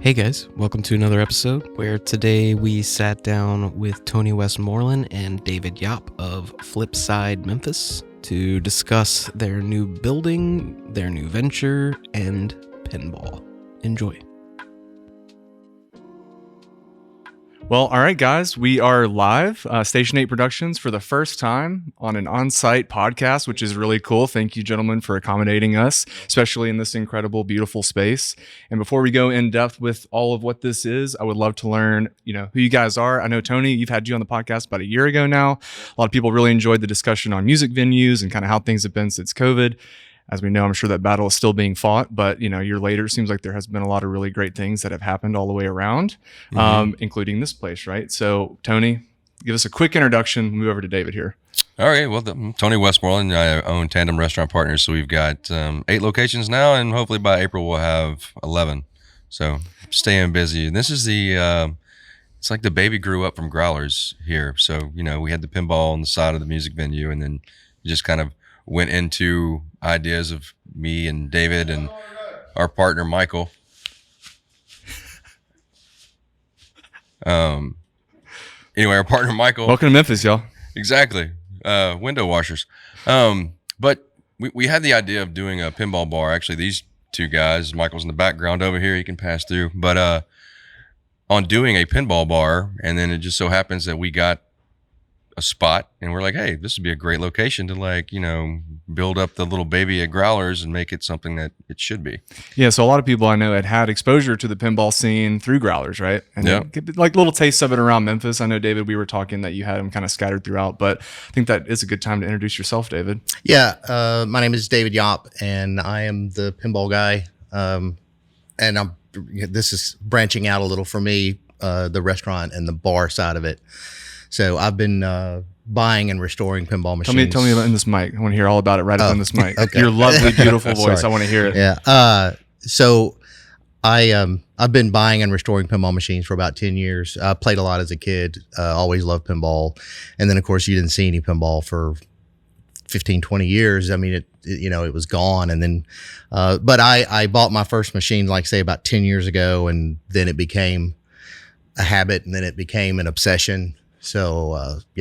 Hey guys, welcome to another episode where today we sat down with Tony Westmoreland and David Yopp of Flipside Memphis to discuss their new building, their new venture, and pinball. Enjoy. Well, all right, guys, we are live, Station 8 Productions, for the first time on an on-site podcast, which is really cool. Thank you, gentlemen, for accommodating us, especially in this incredible, beautiful space. And before we go in depth with all of what this is, I would love to learn, who you guys are. I know, Tony, you've had you on the podcast about a year ago now. A lot of people really enjoyed the discussion on music venues and kind of how things have been since COVID. As we know, I'm sure that battle is still being fought, but a year later, it seems like there has been a lot of really great things that have happened all the way around, including this place, right? So, Tony, give us a quick introduction. Move over to David here. All right. Well, I'm Tony Westmoreland. I own Tandem Restaurant Partners, so we've got 8 locations now, and hopefully by April we'll have 11. So, staying busy. And this is it's like the baby grew up from Growlers here. So, we had the pinball on the side of the music venue, and then just kind of went into ideas of me and David and our partner Michael. Anyway, our partner Michael. Welcome to Memphis, y'all. Exactly. Window washers. But we had the idea of doing a pinball bar. Actually, these two guys, Michael's in the background over here, he can pass through. But on doing a pinball bar, and then it just so happens that we got a spot, and we're like, hey, this would be a great location to build up the little baby at Growlers and make it something that it should be. Yeah, so a lot of people I know had exposure to the pinball scene through Growlers, right? And get like little tastes of it around Memphis. I know, David, we were talking that you had them kind of scattered throughout, but I think that is a good time to introduce yourself, David. Yeah, my name is David Yopp, and I am the pinball guy. And this is branching out a little for me, the restaurant and the bar side of it. So I've been buying and restoring pinball machines. Tell me about in this mic. I want to hear all about it right up in this mic. Okay. Your lovely, beautiful voice. I want to hear it. Yeah. So I've been buying and restoring pinball machines for about 10 years. I played a lot as a kid. Always loved pinball. And then, of course, you didn't see any pinball for 15, 20 years. I mean, it was gone. And then, but I bought my first machine, like say about 10 years ago. And then it became a habit, and then it became an obsession. So,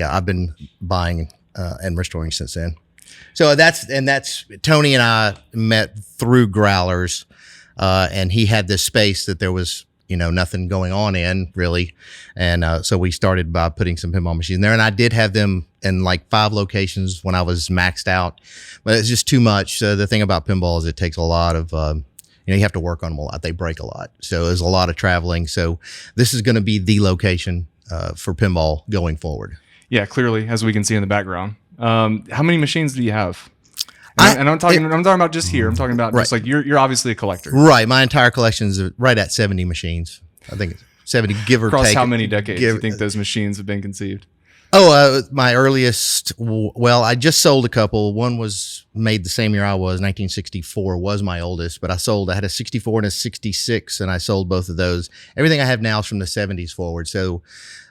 I've been buying and restoring since then. So that's Tony and I met through Growlers, and he had this space that there was, nothing going on in really. And so we started by putting some pinball machines there. And I did have them in like 5 locations when I was maxed out, but it's just too much. So the thing about pinball is it takes a lot of, you have to work on them a lot. They break a lot. So there's a lot of traveling. So this is going to be the location for pinball going forward. Yeah, clearly, as we can see in the background. How many machines do you have? I'm talking about just here. I'm talking about just like you're obviously a collector, right? My entire collection is right at 70 machines. I think it's 70, give or Across take. How many decades do you think those machines have been conceived? My earliest. Well, I just sold a couple. One was made the same year I was. 1964 was my oldest, but I had a 64 and a 66, and I sold both of those. Everything I have now is from the 70s forward. So,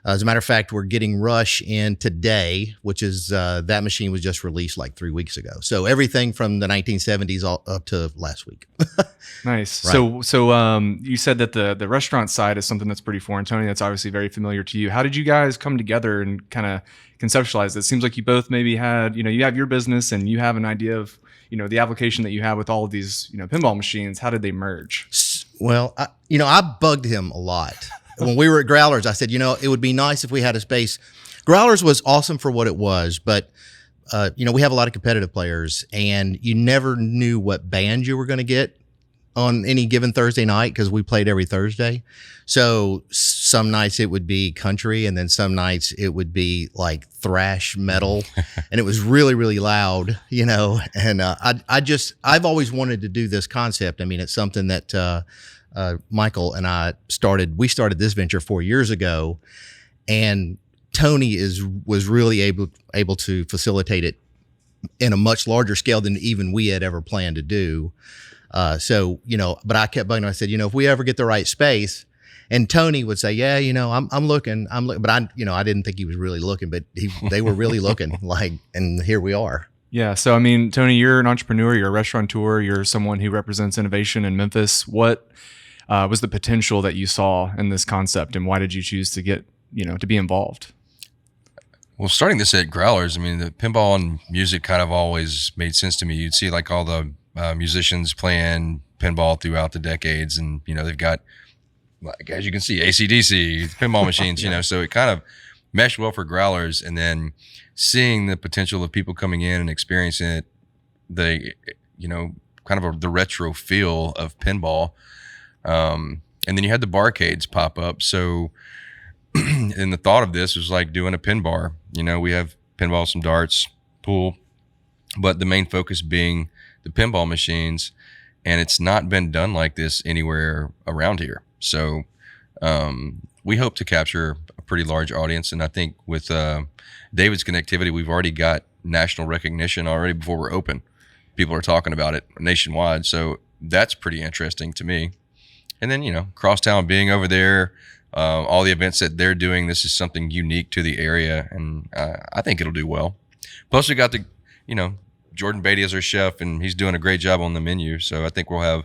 as a matter of fact, we're getting Rush in today, which is that machine was just released like 3 weeks ago. So everything from the 1970s all up to last week. Nice. Right. So you said that the restaurant side is something that's pretty foreign, Tony. That's obviously very familiar to you. How did you guys come together and kind of conceptualize it? It seems like you both maybe had, you have your business and you have an idea of, the application that you have with all of these, pinball machines. How did they merge? Well, I bugged him a lot. When we were at Growlers, I said, it would be nice if we had a space. Growlers was awesome for what it was, but, we have a lot of competitive players, and you never knew what band you were going to get on any given Thursday night because we played every Thursday. So some nights it would be country, and then some nights it would be like thrash metal, and it was really, really loud, and I've always wanted to do this concept. I mean, it's something that Michael and I we started this venture 4 years ago, and Tony was really able to facilitate it in a much larger scale than even we had ever planned to do. But I kept bugging him. I said, if we ever get the right space, and Tony would say, yeah, I'm looking, but I didn't think he was really looking, but they were really looking and here we are. Yeah. So, I mean, Tony, you're an entrepreneur, you're a restaurateur, you're someone who represents innovation in Memphis. was the potential that you saw in this concept, and why did you choose to get, to be involved? Well, starting this at Growlers, I mean, the pinball and music kind of always made sense to me. You'd see like all the musicians playing pinball throughout the decades, and they've got, like, as you can see, AC/DC pinball machines. So it kind of meshed well for Growlers, and then seeing the potential of people coming in and experiencing it, kind of the retro feel of pinball, and then you had the barcades pop up. So, and the thought of this was like doing a pin bar. We have pinball, some darts, pool, but the main focus being the pinball machines, and it's not been done like this anywhere around here. So we hope to capture a pretty large audience, and I think with David's connectivity, we've already got national recognition already before we're open. People are talking about it nationwide, so that's pretty interesting to me. And then, Crosstown being over there, all the events that they're doing, this is something unique to the area, and I think it'll do well. Plus, we got Jordan Beatty as our chef, and he's doing a great job on the menu. So I think we'll have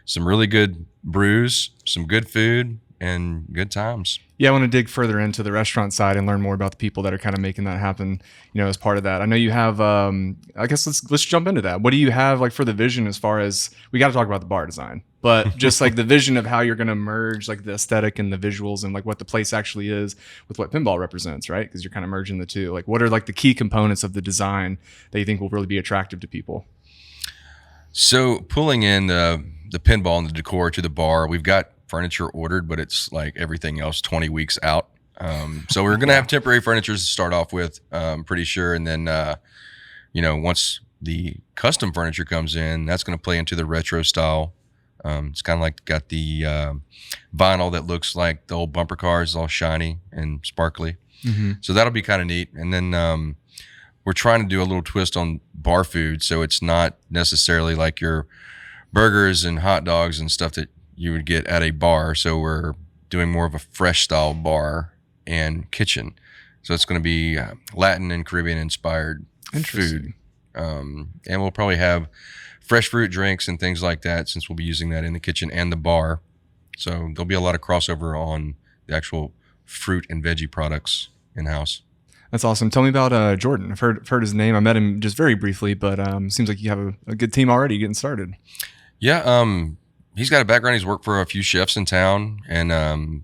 some really good brews, some good food, and good times. Yeah, I want to dig further into the restaurant side and learn more about the people that are kind of making that happen, as part of that. I know you have, I guess let's jump into that. What do you have like for the vision as far as, we got to talk about the bar design, but just like the vision of how you're going to merge like the aesthetic and the visuals and like what the place actually is with what pinball represents, right? Because you're kind of merging the two. Like what are like the key components of the design that you think will really be attractive to people? So pulling in the pinball and the decor to the bar, we've got furniture ordered, but it's like everything else 20 weeks out. So we're going to have temporary furniture to start off with, I'm pretty sure. And then, once the custom furniture comes in, that's going to play into the retro style. It's kind of like got the vinyl that looks like the old bumper cars, all shiny and sparkly. Mm-hmm. So that'll be kind of neat. And then we're trying to do a little twist on bar food. So it's not necessarily like your burgers and hot dogs and stuff that you would get at a bar. So we're doing more of a fresh style bar and kitchen. So it's going to be Latin and Caribbean inspired food. And we'll probably have fresh fruit drinks and things like that, since we'll be using that in the kitchen and the bar. So there'll be a lot of crossover on the actual fruit and veggie products in-house. That's awesome. Tell me about Jordan. I've heard his name. I met him just very briefly, but seems like you have a good team already getting started. Yeah. He's got a background. He's worked for a few chefs in town, and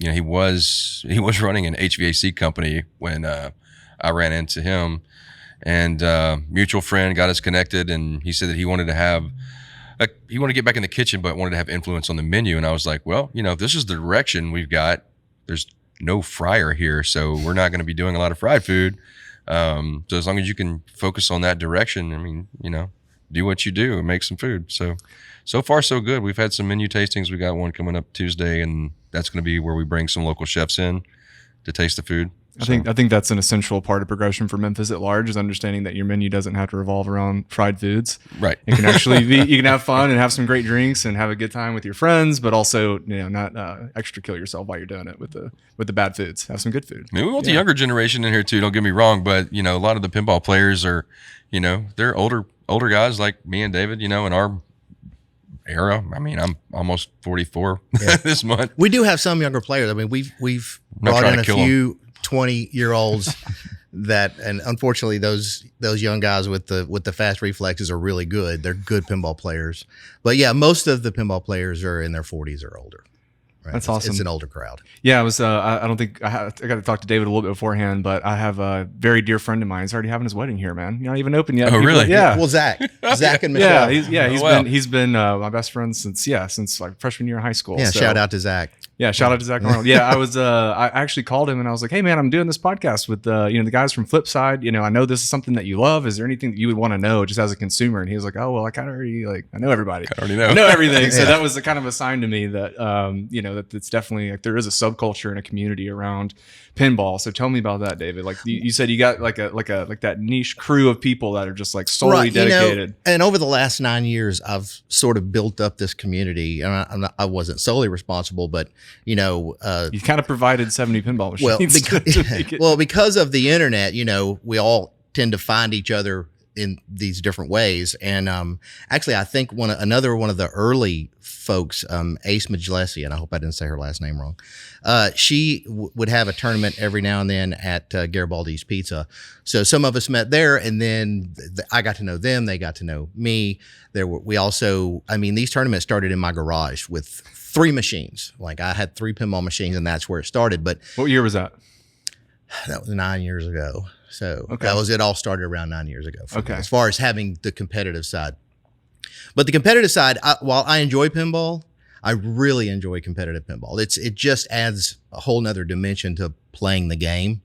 he was running an HVAC company when I ran into him, and mutual friend got us connected, and he said that he wanted to get back in the kitchen, but wanted to have influence on the menu. And I was like, well, if this is the direction we've got, there's no fryer here, so we're not going to be doing a lot of fried food. So as long as you can focus on that direction, I mean, do what you do and make some food. So far so good. We've had some menu tastings. We got one coming up Tuesday, and that's going to be where we bring some local chefs in to taste the food. I think that's an essential part of progression for Memphis at large, is understanding that your menu doesn't have to revolve around fried foods. Right. It can actually be, you can have fun and have some great drinks and have a good time with your friends, but also, not extra kill yourself while you're doing it with the bad foods. Have some good food. I mean, we want the younger generation in here too, don't get me wrong, but a lot of the pinball players are, they're older guys like me and David, in our era. I mean, I'm almost 44 this month. We do have some younger players. I mean, we've brought in a few 20-year-olds that, and unfortunately those young guys with the fast reflexes are really good. They're good pinball players. But yeah, most of the pinball players are in their 40s or older. Right? That's awesome. It's an older crowd. Yeah, I was. I don't think I got to talk to David a little bit beforehand, but I have a very dear friend of mine. He's already having his wedding here, man. You're not even open yet. Oh, really? Yeah. Well, Zach and Michelle. He's been my best friend since like freshman year of high school. Yeah. So. Shout out to Zach. Yeah, shout out to Zach Arnold. Yeah, I actually called him and I was like, hey man, I'm doing this podcast with the guys from Flipside. I know this is something that you love. Is there anything that you would want to know just as a consumer? And he was like, oh well, I kind of already I know everybody. I already know. I know everything. So that was the kind of a sign to me that that it's definitely like there is a subculture and a community around pinball. So tell me about that, David. Like you said, you got like that niche crew of people that are just like solely dedicated. And over the last 9 years, I've sort of built up this community, and I wasn't solely responsible, but you kind of provided 70 pinball machines. Well, because of the internet, we all tend to find each other in these different ways. And actually, I think another one of the early folks, Ace Majalesi, and I hope I didn't say her last name wrong. She would have a tournament every now and then at Garibaldi's Pizza. So some of us met there, and then I got to know them. They got to know me. These tournaments started in my garage with 3 machines. Like I had 3 pinball machines, and that's where it started. But What year was that? that was 9 years ago. So Okay. it all started around 9 years ago. Okay. As far as having the competitive side. But the competitive side, while I enjoy pinball, I really enjoy competitive pinball. It just adds a whole nother dimension to playing the game.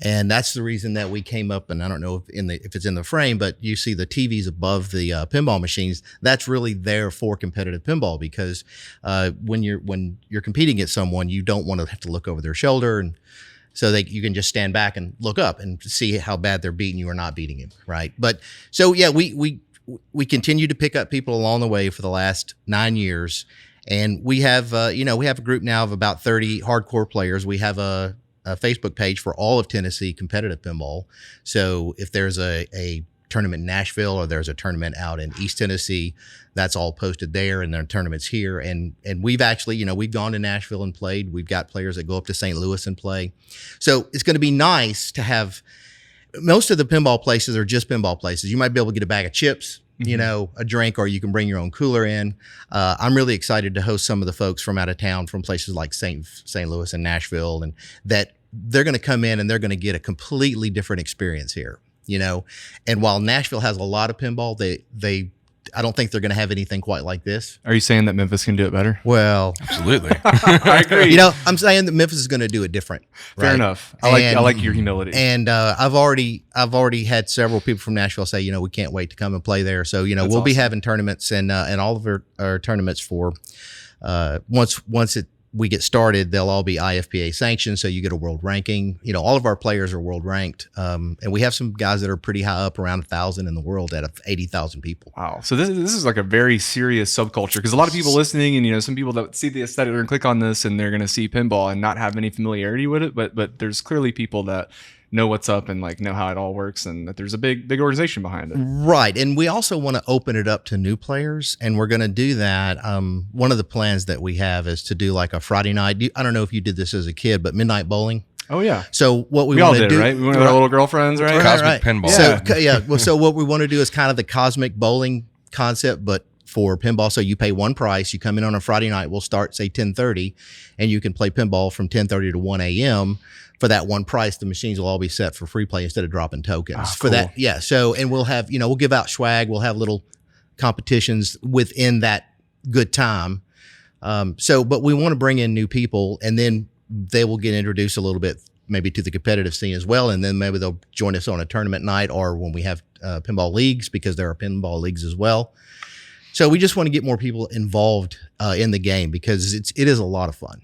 And that's the reason that we came up, and I don't know if it's in the frame, but you see the TVs above the pinball machines. That's really there for competitive pinball, because when you're competing against someone, you don't want to have to look over their shoulder, and so you can just stand back and look up and see how bad they're beating you or not beating you, right? But so yeah, we continue to pick up people along the way for the last 9 years, and we have we have a group now of about 30 hardcore players. We have a Facebook page for all of Tennessee competitive pinball. So if there's a tournament in Nashville or there's a tournament out in East Tennessee, that's all posted there, and there are tournaments here. And we've actually, we've gone to Nashville and played. We've got players that go up to St. Louis and play. So it's going to be nice to have, most of the pinball places are just pinball places. You might be able to get a bag of chips, a drink, or you can bring your own cooler in. I'm really excited to host some of the folks from out of town, from places like St. Louis and Nashville, and that they're going to come in and they're going to get a completely different experience here, And while Nashville has a lot of pinball, I don't think they're going to have anything quite like this. Are you saying that Memphis can do it better? Well, Absolutely. I agree. I'm saying that Memphis is going to do it different. Fair right? enough. I like your humility. And I've already had several people from Nashville say, we can't wait to come and play there. So, we'll be having tournaments, and all of our tournaments for once we get started, they'll all be IFPA sanctioned. So you get a world ranking. All of our players are world ranked. And we have some guys that are pretty high up, around 1,000 in the world out of 80,000 people. Wow. So this is like a very serious subculture, because a lot of people listening, and some people that see the aesthetic are going to click on this and they're going to see pinball and not have any familiarity with it. But there's clearly people that know what's up and know how it all works, and that there's a big organization behind it. Right. And we also want to open it up to new players, and we're going to do that. One of the plans that we have is to do like a Friday night. I don't know if you did this as a kid, but midnight bowling. Oh yeah. So what we all want to did, do, right? We went with our little girlfriends, right? Cosmic pinball. So so what we want to do is kind of the cosmic bowling concept, but for pinball. So you pay one price. You come in on a Friday night. We'll start, say, 10:30, and you can play pinball from 10:30 to 1 a.m. For that one price. The machines will all be set for free play instead of dropping tokens for that. Yeah. So, and we'll have, we'll give out swag. We'll have little competitions within that good time. But we want to bring in new people, and then they will get introduced a little bit maybe to the competitive scene as well. And then maybe they'll join us on a tournament night, or when we have pinball leagues, because there are pinball leagues as well. So we just want to get more people involved in the game, because it is a lot of fun.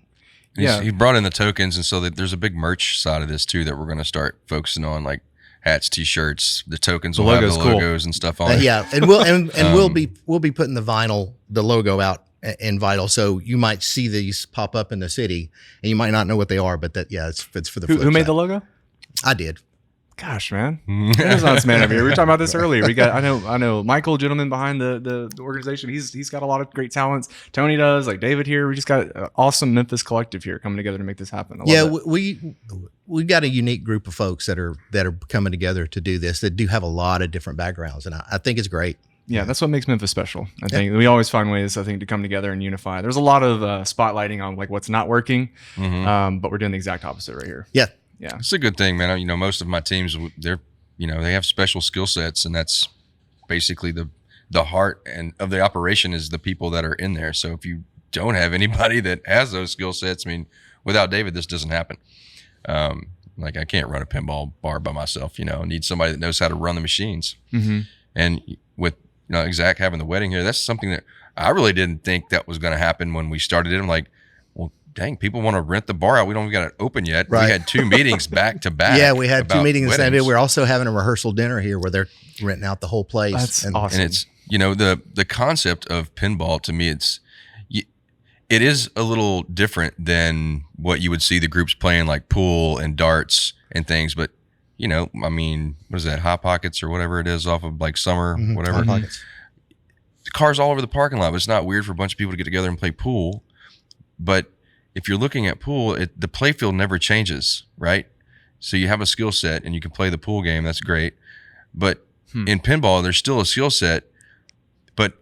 Yeah. He brought in the tokens, and so there's a big merch side of this too that we're going to start focusing on, like hats, t-shirts. The tokens will have the logos and stuff on it. Yeah, and we'll be putting the logo out in vinyl, so you might see these pop up in the city, and you might not know what they are, but it's for the flip Who made side. the logo? I did. Gosh, man, Renaissance man over here. We were talking about this earlier. I know Michael, gentleman behind the organization. He's got a lot of great talents. Tony does, like David here. We just got an awesome Memphis collective here coming together to make this happen. We got a unique group of folks that are coming together to do this, that do have a lot of different backgrounds, and I think it's great. Yeah, that's what makes Memphis special. I think we always find ways, to come together and unify. There's a lot of spotlighting on what's not working, but we're doing the exact opposite right here. Yeah. Yeah, it's a good thing, man. Most of my teams, they're, they have special skill sets, and that's basically the heart and of the operation is the people that are in there. So if you don't have anybody that has those skill sets, without David, this doesn't happen. I can't run a pinball bar by myself. I need somebody that knows how to run the machines. Mm-hmm. And with Zach having the wedding here, that's something that I really didn't think that was going to happen when we started it. I'm like, dang, people want to rent the bar out. We don't even got it open yet. Right. We had 2 meetings back to back. Yeah, we had 2 meetings the same day. We're also having a rehearsal dinner here where they're renting out the whole place. That's awesome. And it's, the concept of pinball, to me, it is a little different than what you would see the groups playing, like pool and darts and things. But I mean, what is that, Hot Pockets or whatever it is off of like Summer, whatever. Hot Pockets. Cars all over the parking lot. But it's not weird for a bunch of people to get together and play pool. But if you're looking at pool, the play field never changes, right? So you have a skill set and you can play the pool game. That's great. But in pinball, there's still a skill set, but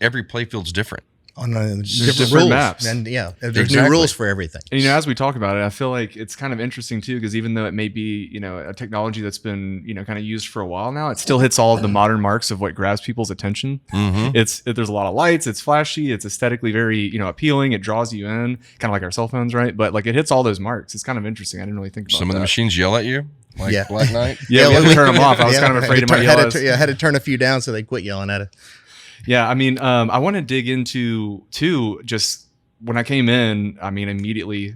every play field's different. On different rules. maps. And there's Exactly. new rules for everything. And, as we talk about it, I feel like it's kind of interesting too, because even though it may be, a technology that's been, kind of used for a while now, it still hits all of the modern marks of what grabs people's attention. There's a lot of lights, it's flashy, it's aesthetically very, appealing. It draws you in, kind of like our cell phones, right? But like it hits all those marks. It's kind of interesting. I didn't really think about Some of the machines yell at you, like Black Knight. We had to turn them off. I was kind of afraid it might yell at us. I had to turn a few down so they quit yelling at us. Yeah, I mean, I want to dig into too, just when I came in, I mean, immediately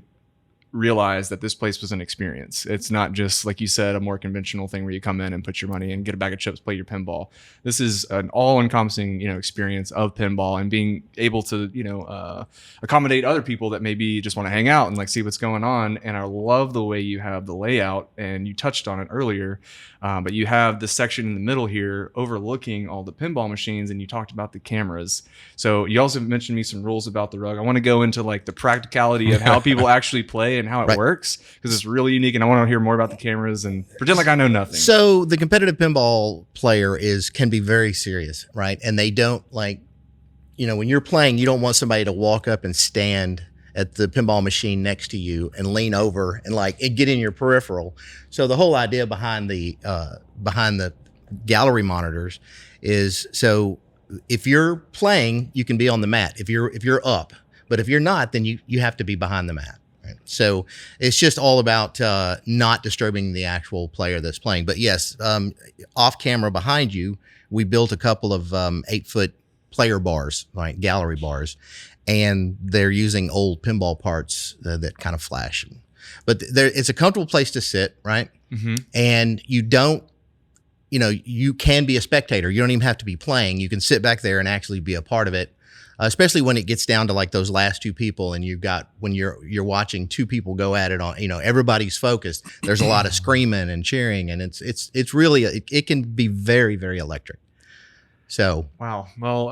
realized that this place was an experience. It's not just, like you said, a more conventional thing where you come in and put your money in, get a bag of chips, play your pinball. This is an all-encompassing, experience of pinball, and being able to, accommodate other people that maybe just want to hang out and like see what's going on. And I love the way you have the layout, and you touched on it earlier, but you have the section in the middle here overlooking all the pinball machines, and you talked about the cameras. So you also mentioned me some rules about the rug. I want to go into like the practicality of how people actually play and how it works, because it's really unique, and I want to hear more about the cameras and pretend like I know nothing. So the competitive pinball player can be very serious, right? And they don't like, when you're playing, you don't want somebody to walk up and stand at the pinball machine next to you and lean over and like it get in your peripheral. So the whole idea behind the gallery monitors is, so if you're playing, you can be on the mat if you're up, but if you're not, then you have to be behind the mat. Right? So it's just all about not disturbing the actual player that's playing. But yes, off camera behind you, we built a couple of 8-foot player bars, like gallery bars, and they're using old pinball parts that kind of flash. But it's a comfortable place to sit, right? And you don't, you can be a spectator. You don't even have to be playing. You can sit back there and actually be a part of it, especially when it gets down to like those last two people, and when you're watching two people go at it on, everybody's focused. There's a lot of screaming and cheering, and it's really it can be very, very electric. So wow. Well,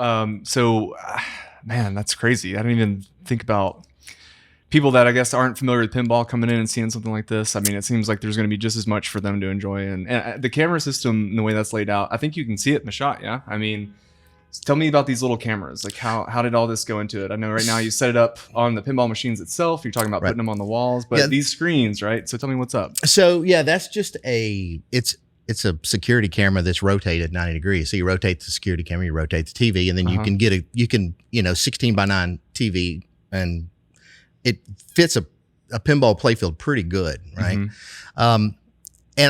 man, that's crazy. I didn't even think about people that I guess aren't familiar with pinball coming in and seeing something like this. I mean, it seems like there's going to be just as much for them to enjoy. And the camera system, the way that's laid out, I think you can see it in the shot. Yeah. I mean, tell me about these little cameras. Like how did all this go into it? I know right now you set it up on the pinball machines itself. You're talking about putting them on the walls, but these screens, right? So tell me what's up. So yeah, that's just it's a security camera that's rotated 90 degrees. So you rotate the security camera, you rotate the TV, and then you can 16:9 TV, and it fits a pinball playfield pretty good, right? And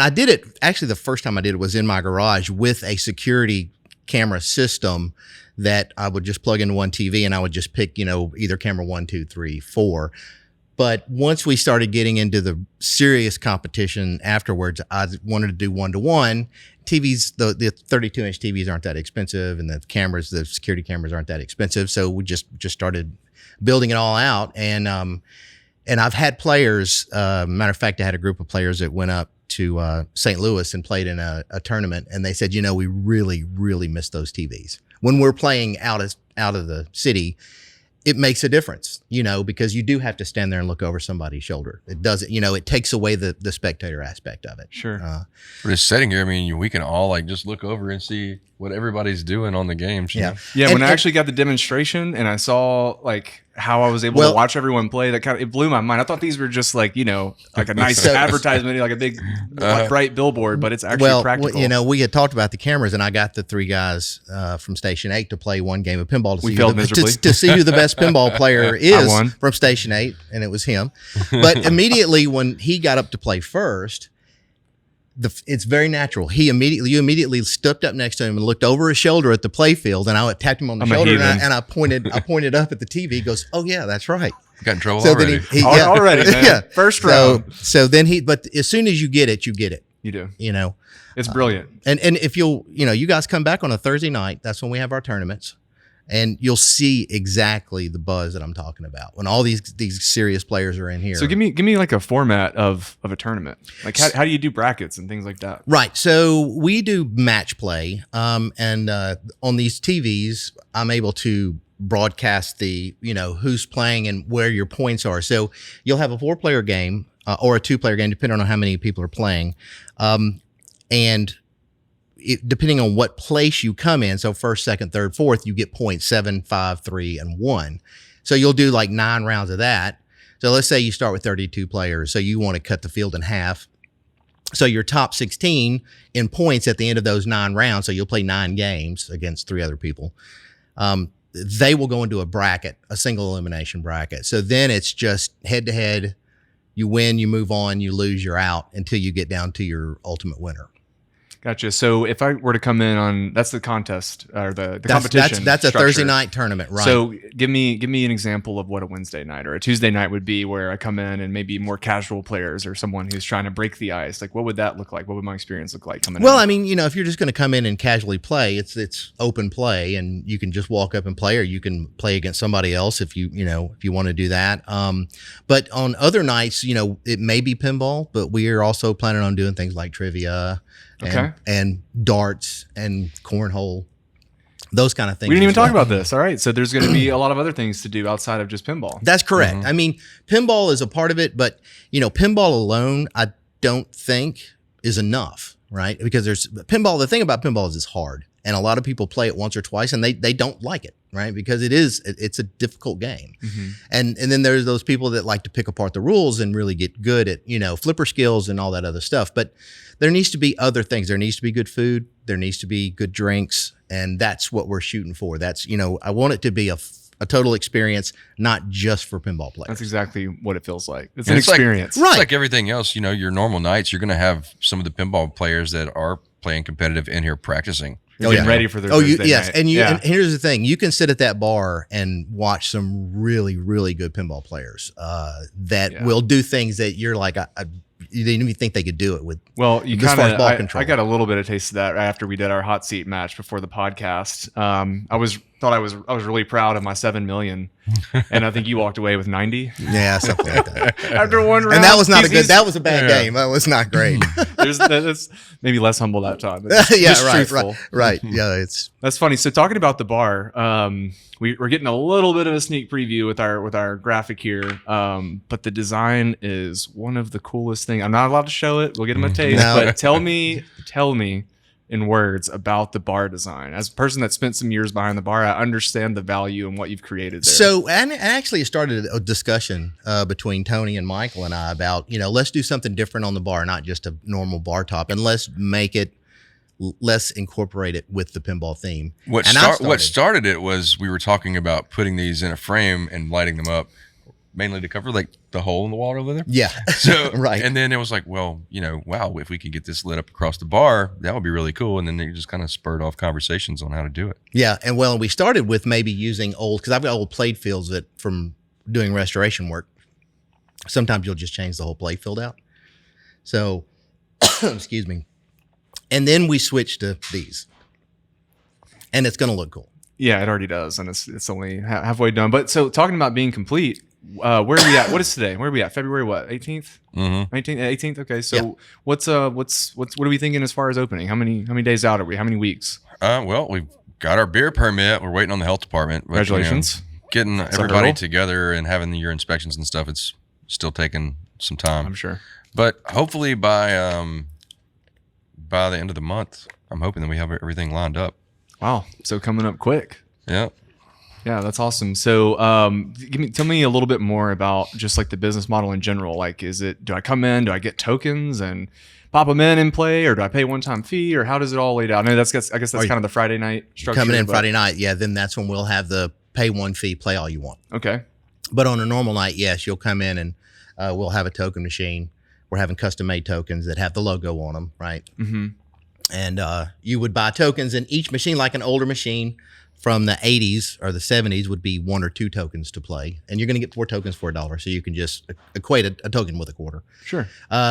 I did it, actually the first time I did it was in my garage with a security camera system that I would just plug into one TV, and I would just pick, either camera 1, 2, 3, 4. But once we started getting into the serious competition afterwards, I wanted to do 1-to-1. TVs, the 32-inch TVs aren't that expensive, and the security cameras aren't that expensive. So we just started building it all out. And I've had players, matter of fact, I had a group of players that went up to St. Louis and played in a tournament, and they said, we really, really miss those TVs. When we're playing out of the city, it makes a difference, because you do have to stand there and look over somebody's shoulder. It doesn't, it takes away the spectator aspect of it. Sure. For this setting here, I mean, we can all like just look over and see what everybody's doing on the games. Yeah. When I actually got the demonstration and I saw like how I was able to watch everyone play, it blew my mind. I thought these were just like, like a nice advertisement, like a big bright billboard, but it's actually practical. We had talked about the cameras, and I got the 3 guys from Station 8 to play one game of pinball to see who the best pinball player is from Station 8, and it was him. But immediately when he got up to play first, it's very natural. You immediately stepped up next to him and looked over his shoulder at the play field, and I tapped him on the shoulder, and I pointed up at the TV. He goes, "Oh yeah, that's right." Got in trouble already. Already, man. Yeah. First round. So then but as soon as you get it, you get it. You do. It's brilliant. And if you guys come back on a Thursday night, that's when we have our tournaments. And you'll see exactly the buzz that I'm talking about when all these serious players are in here. So give me like a format of a tournament. Like how do you do brackets and things like that? Right. So we do match play. And on these TVs, I'm able to broadcast the, who's playing and where your points are. So you'll have a 4-player game or a 2-player game, depending on how many people are playing. And depending on what place you come in, so first, second, third, fourth, you get points 7, 5, 3, and 1. So you'll do like 9 rounds of that. So let's say you start with 32 players. So you want to cut the field in half. So your top 16 in points at the end of those 9 rounds, so you'll play 9 games against 3 other people. They will go into a bracket, a single elimination bracket. So then it's just head to head. You win, you move on, you lose, you're out until you get down to your ultimate winner. Gotcha. So if I were to come in on, that's the contest or the competition. That's a structure. Thursday night tournament, right? So give me an example of what a Wednesday night or a Tuesday night would be, where I come in and maybe more casual players or someone who's trying to break the ice. Like, what would that look like? What would my experience look like coming in? Well, I mean, if you're just going to come in and casually play, it's open play, and you can just walk up and play, or you can play against somebody else if you want to do that. But on other nights, it may be pinball, but we are also planning on doing things like trivia. And darts and cornhole, those kind of things. We didn't even talk about this. All right. So there's going to be a lot of other things to do outside of just pinball. That's correct. I mean, pinball is a part of it, but pinball alone, I don't think is enough, right? Because the thing about pinball is it's hard, and a lot of people play it once or twice and they don't like it, right? Because it's a difficult game. And then there's those people that like to pick apart the rules and really get good at, flipper skills and all that other stuff. But there needs to be other things. There needs to be good food. There needs to be good drinks. And that's what we're shooting for. That's, I want it to be a total experience, not just for pinball players. That's exactly what it feels like. It's an experience. It's like everything else, your normal nights, you're going to have some of the pinball players that are playing competitive in here practicing. Getting ready for their Thursday yes. night. And here's the thing. You can sit at that bar and watch some really, really good pinball players that will do things that you're like, you didn't even think they could do it with. Well, I got a little bit of taste of that right after we did our hot seat match before the podcast. I was really proud of my 7 million, and I think you walked away with 90. Yeah, something like that. After one round, and that was not that was a bad game. That was not great. That's maybe less humble that time. Right. Yeah, that's funny. So talking about the bar, we're getting a little bit of a sneak preview with our graphic here, but the design is one of the coolest things. I'm not allowed to show it. We'll get them a taste, but tell me in words about the bar design. As a person that spent some years behind the bar, I understand the value and what you've created there. So, and actually it started a discussion between Tony and Michael and I about, let's do something different on the bar, not just a normal bar top, and let's incorporate it with the pinball theme. What started it was we were talking about putting these in a frame and lighting them up, mainly to cover like the hole in the wall over there. Yeah. So right. And then it was like, well, wow, if we could get this lit up across the bar, that would be really cool. And then they just kind of spurred off conversations on how to do it. Yeah. And we started with maybe using because I've got old plate fields that from doing restoration work, sometimes you'll just change the whole plate field out. So, excuse me. And then we switched to these, and it's going to look cool. Yeah, it already does. And it's only halfway done. But so talking about being complete, where are we at? What is today? Where are we at? February what? 18th? 18th. Okay. So what are we thinking as far as opening? How many days out are we? How many weeks? Well, we've got our beer permit. We're waiting on the health department. But, Congratulations. Getting everybody together and having your inspections and stuff, it's still taking some time. I'm sure. But hopefully by the end of the month, I'm hoping that we have everything lined up. Wow. So coming up quick. Yeah. Yeah, that's awesome. So tell me a little bit more about just like the business model in general. Like, do I come in, do I get tokens and pop them in and play, or do I pay a one-time fee, or how does it all laid out? I know I guess that's kind of the Friday night structure. Coming in Friday night, yeah, then that's when we'll have the pay one fee, play all you want. Okay. But on a normal night, yes, you'll come in and we'll have a token machine. We're having custom-made tokens that have the logo on them, right? Mm-hmm. And you would buy tokens in each machine, like an older machine, from the 80s or the 70s would be 1 or 2 tokens to play, and you're going to get 4 tokens for $1, so you can just equate a token with a quarter. Sure.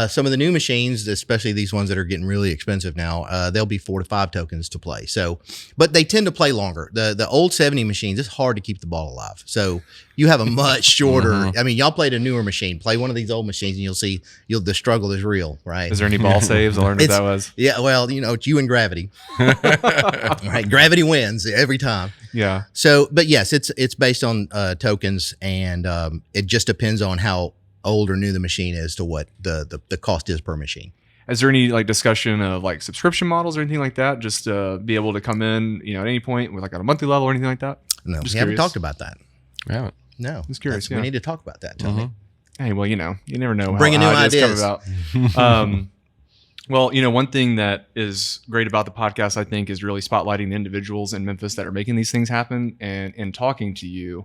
Some of the new machines, especially these ones that are getting really expensive now, they'll be 4 to 5 tokens to play. So, but they tend to play longer. The old 70 machines, it's hard to keep the ball alive. So you have a much shorter. I mean, y'all played a newer machine. Play one of these old machines, and you'll see the struggle is real, right? Is there any ball saves? I learned what that was. Yeah, well, it's you and gravity. Right, gravity wins every time. Yeah. So, but yes, it's based on tokens, and it just depends on how old or new the machine is to what the cost is per machine. Is there any like discussion of like subscription models or anything like that? Just to be able to come in, at any point with like on a monthly level or anything like that? No, Just we haven't curious. talked about that. We haven't. No, Just curious. We need to talk about that. Tell me. Hey, well, you never know. Bringing new how ideas. come about. Well, one thing that is great about the podcast, I think, is really spotlighting the individuals in Memphis that are making these things happen, and in talking to you.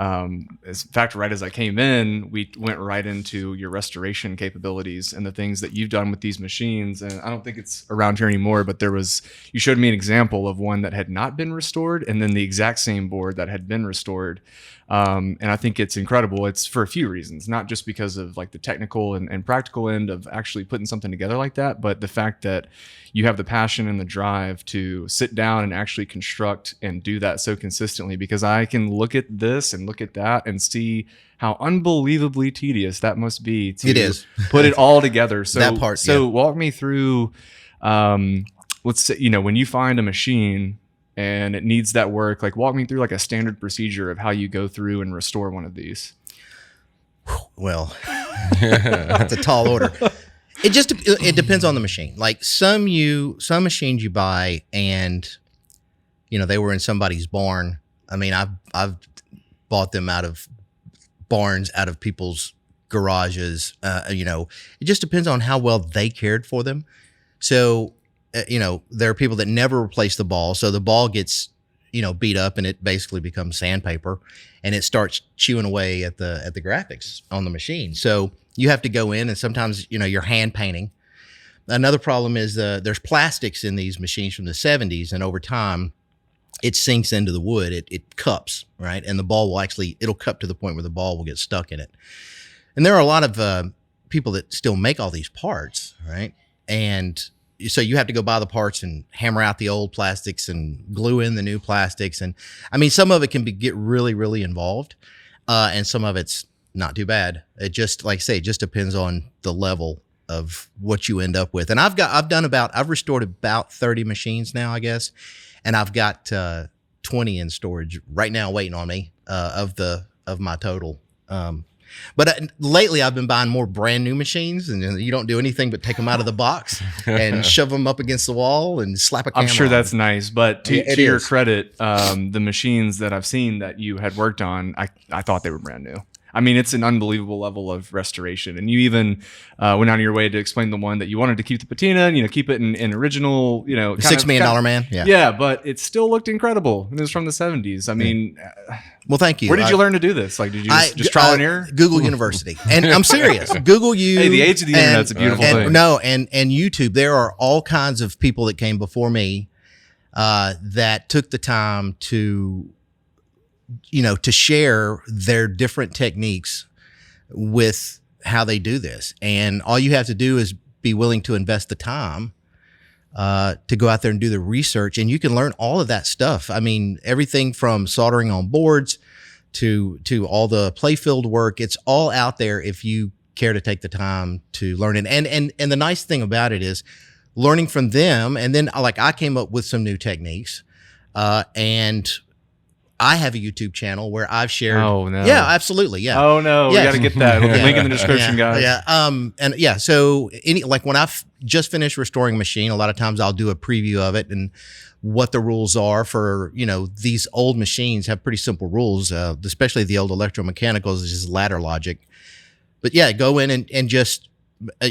In fact, right as I came in, we went right into your restoration capabilities and the things that you've done with these machines. And I don't think it's around here anymore, but you showed me an example of one that had not been restored, and then the exact same board that had been restored. And I think it's incredible. It's for a few reasons, not just because of like the technical and practical end of actually putting something together like that, but the fact that you have the passion and the drive to sit down and actually construct and do that so consistently, because I can look at this and look at that and see how unbelievably tedious that must be to It is. put it all together. So That part, so yeah. walk me through, let's say, when you find a machine and it needs that work, like walk me through like a standard procedure of how you go through and restore one of these. Well, that's a tall order. It depends on the machine. Like some machines you buy and they were in somebody's barn. I mean, I've bought them out of barns, out of people's garages. It just depends on how well they cared for them. So there are people that never replace the ball, so the ball gets beat up and it basically becomes sandpaper, and it starts chewing away at the graphics on the machine. So you have to go in, and sometimes you're hand painting. Another problem is there's plastics in these machines from the 70s, and over time it sinks into the wood. It cups, right, and the ball it'll cup to the point where the ball will get stuck in it. And there are a lot of people that still make all these parts, right, and so you have to go buy the parts and hammer out the old plastics and glue in the new plastics. And I mean, some of it can get really, really involved. And some of it's not too bad. It just, like I say, it just depends on the level of what you end up with. And I've restored about 30 machines now, I guess. And I've got 20 in storage right now waiting on me of my total. But lately, I've been buying more brand new machines, and you don't do anything but take them out of the box and shove them up against the wall and slap a camera. I'm sure on that's them. nice, but to It your is. credit, the machines that I've seen that you had worked on, I thought they were brand new. I mean, it's an unbelievable level of restoration, and you even went out of your way to explain the one that you wanted to keep the patina and keep it in original, The $6 million man. Yeah. Yeah, but it still looked incredible. It was from the 70s. I mean, Well, thank you. where did you learn to do this? Like, did you just trial and error? Google University. And I'm serious. Google you. Hey, the age of the internet's a beautiful thing. No, and YouTube. There are all kinds of people that came before me that took the time to share their different techniques with how they do this. And all you have to do is be willing to invest the time to go out there and do the research, and you can learn all of that stuff. I mean, everything from soldering on boards to all the playfield work, it's all out there if you care to take the time to learn it. And the nice thing about it is learning from them. And then I came up with some new techniques, and I have a YouTube channel where I've shared. Oh, no. Yeah, absolutely. Yeah. Oh no, we Yes. got to get that. Link in the description, guys. Yeah. So when I've just finished restoring a machine, a lot of times I'll do a preview of it and what the rules are for, these old machines have pretty simple rules, especially the old electromechanicals, is just ladder logic. But yeah, go in and just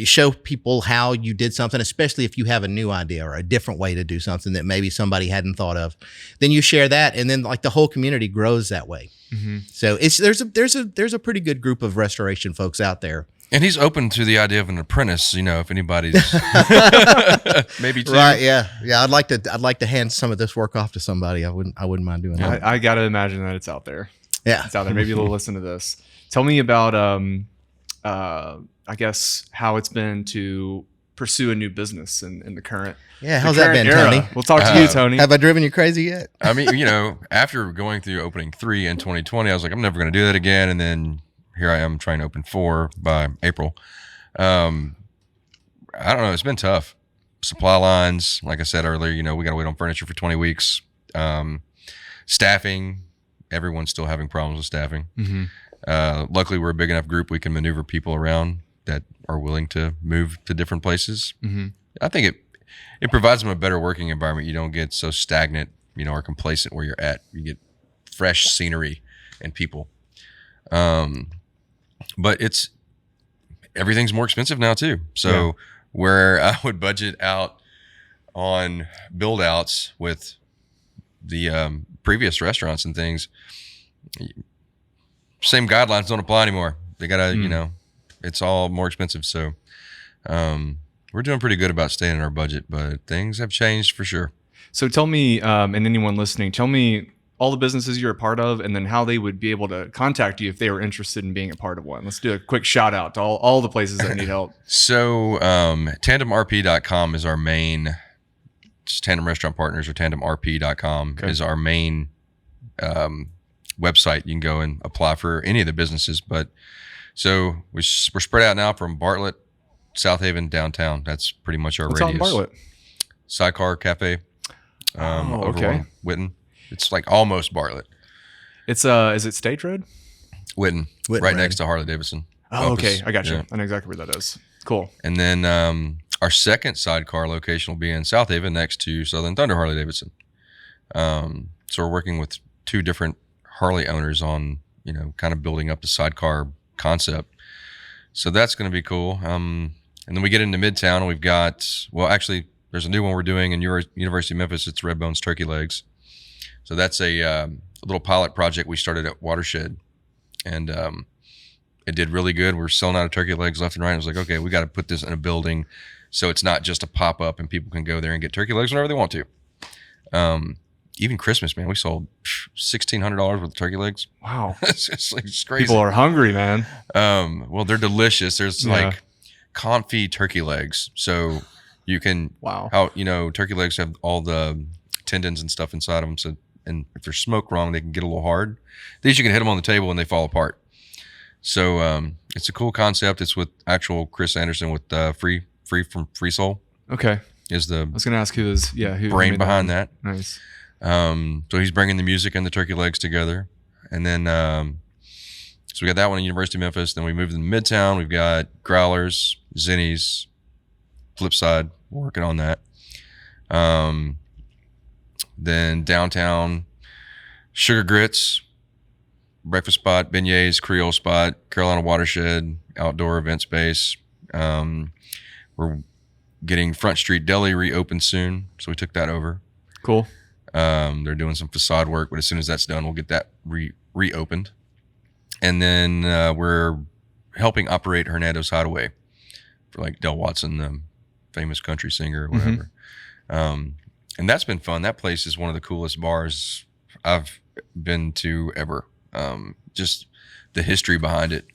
show people how you did something, especially if you have a new idea or a different way to do something that maybe somebody hadn't thought of. Then you share that, and then the whole community grows that way. Mm-hmm. So there's a pretty good group of restoration folks out there. And he's open to the idea of an apprentice, if anybody's maybe two. Right? Yeah. I'd like to hand some of this work off to somebody. I wouldn't mind doing that. I got to imagine that it's out there. Yeah, it's out there. Maybe they'll listen to this. Tell me about, I guess, how it's been to pursue a new business in the current. Yeah, how's that been, era. Tony? We'll talk to you, Tony. Have I driven you crazy yet? I mean, after going through opening 3 in 2020, I was like, I'm never going to do that again. And then here I am trying to open 4 by April. I don't know. It's been tough. Supply lines, like I said earlier, we got to wait on furniture for 20 weeks. Staffing, everyone's still having problems with staffing. Mm-hmm. Luckily, we're a big enough group we can maneuver people around that are willing to move to different places. Mm-hmm. I think it provides them a better working environment. You don't get so stagnant, or complacent where you're at. You get fresh scenery and people. But everything's more expensive now too. So where I would budget out on build outs with the previous restaurants and things, same guidelines don't apply anymore. They gotta, it's all more expensive. So we're doing pretty good about staying in our budget, but things have changed for sure. So tell me, and anyone listening, tell me all the businesses you're a part of, and then how they would be able to contact you if they were interested in being a part of one. Let's do a quick shout out to all the places that need help. So tandemrp.com is our main, Tandem Restaurant Partners or tandemrp.com is our main website. You can go and apply for any of the businesses. But so we're spread out now from Bartlett, South Haven, downtown. That's pretty much our What's radius. What's out in Bartlett? Sidecar Cafe. Over on Witten. It's like almost Bartlett. It's is it State Road? Witten right next to Harley Davidson. Oh, okay. I got you. Yeah. I know exactly where that is. Cool. And then our second Sidecar location will be in South Haven next to Southern Thunder Harley Davidson. So we're working with 2 different Harley owners on, kind of building up the Sidecar concept. So that's going to be cool. And then we get into Midtown. We've got, there's a new one we're doing in University of Memphis. It's Red Bones Turkey Legs. So that's a little pilot project we started at Watershed, and it did really good. We're selling out of turkey legs left and right. I was like, okay, we got to put this in a building so it's not just a pop-up and people can go there and get turkey legs whenever they want to. Even Christmas, man, we sold $1,600 worth of turkey legs. Wow. it's crazy. People are hungry, man. Well, they're delicious. There's like confit turkey legs. So you can, turkey legs have all the tendons and stuff inside them. So, and if they're smoked wrong, they can get a little hard. These you can hit them on the table and they fall apart. So it's a cool concept. It's with actual Chris Anderson with Free from Free Soul. Okay, I was going to ask who brain behind that. Nice. So he's bringing the music and the turkey legs together, and then so we got that one in University of Memphis. Then we moved to Midtown. We've got Growlers, Zinnies, Flipside. We're working on that. Then downtown, Sugar Grits, Breakfast Spot, Beignets, Creole Spot, Carolina Watershed, outdoor event space. We're getting Front Street Deli reopened soon, so we took that over. Cool. They're doing some facade work, but as soon as that's done, we'll get that reopened. And then we're helping operate Hernando's Hideaway for like Del Watson, the famous country singer or whatever. Mm-hmm. And that's been fun. That place is one of the coolest bars I've been to ever. Just the history behind it,